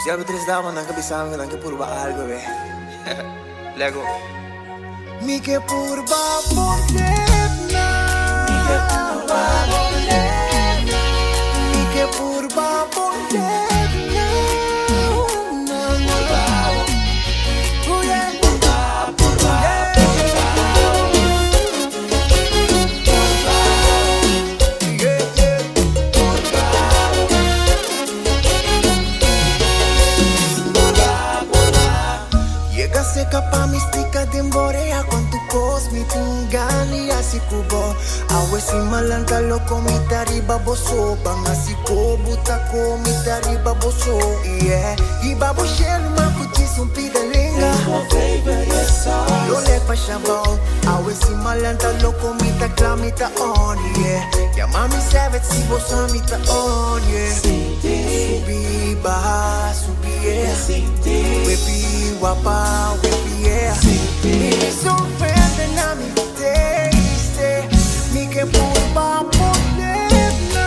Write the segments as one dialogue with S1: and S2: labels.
S1: Si algo tres daban, dan que pisaban, dan que purba algo, bebé. Lego.
S2: Mi que purba bolena, mi que purba bolena, mi que purba bolena. Kapa mistika demborea con tu cos mi tingani así kubo awe si malanta loko mi tariba boso banga si ko buta ko mi tariba boso yeah iba bo shelu makuti sumpida lenga lo le pa shabao awe si malanta loko mi ta klamita on yeah ya mami savage si bosa mi ta on yeah subi baha subi yeah wepi wapa wepi yeah me surrender na mi taste mi que purba bolena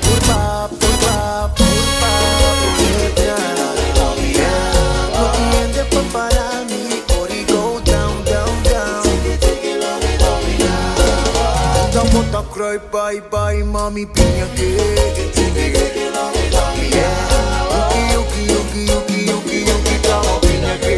S2: purba, purba, purba, yeah. No tiende pa' para mí, body go down, down, down. Estamos tan cry, bye, bye, mami, piña que yeah. Yuki, yuki, yuki, yuki, yuki, estamos piña que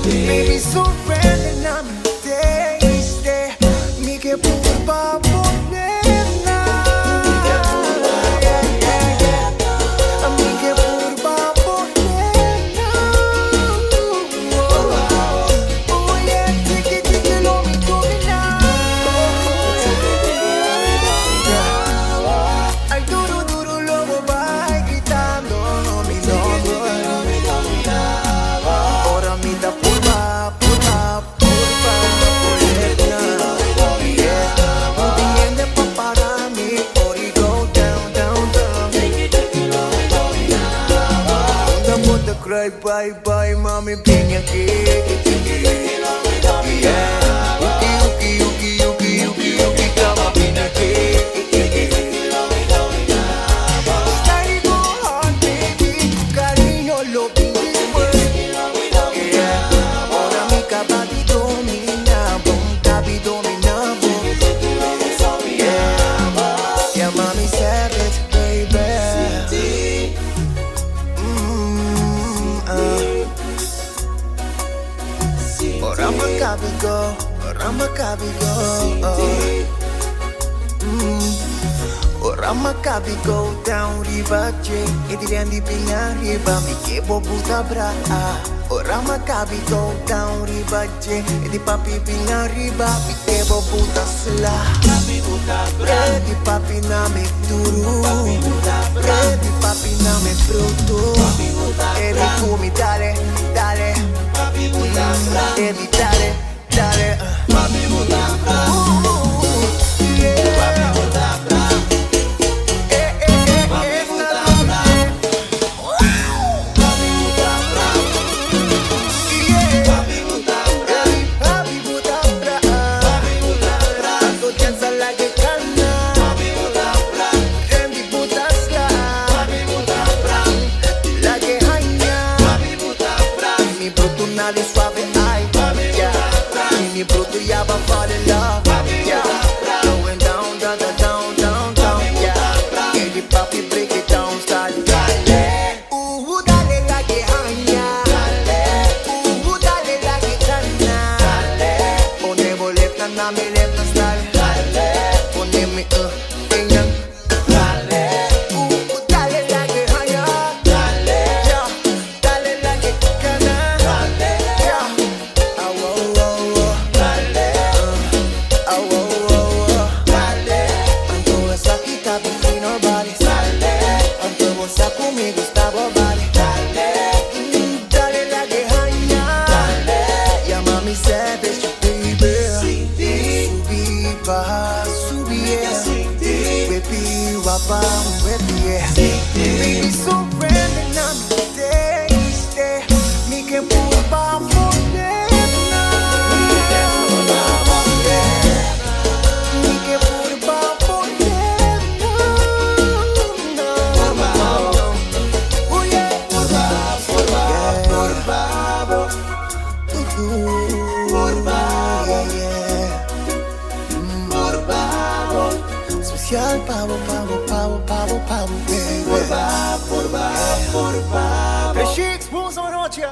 S2: baby, surrender na mi taste mi que purba bolena mi que purba bolena oh yeah, tiki tiki lo mi domina ay duro duro lobo va gritando mi nombre ahora mi da purba bolena yeah no tiende pa' para mí body go down down down estamos de cry bye bye mami piña que yeah yuki yuki yuki yuki yuki estamos piña que Orama cabi go down riba che e ti rendi pigna riba mi che buta bra Orama cabi go down riba che e ti papi pigna riba mi che buta sla papi buta bra e ti papi na me duru e ti papi na me brutto e mi fumi dale dale papi buta bra e mi dale dale papi buta bra papi buta bra suave, ay, yeah. Mi bruto ya va a fall in love. va a subir. Baby, wapa, baby, baby, surrender na mi te mi que purba moderna, mi que purba moderna, oh yeah, por favor, especial pavo, baby.
S1: Por favor.
S2: The Chicks, buenas noches.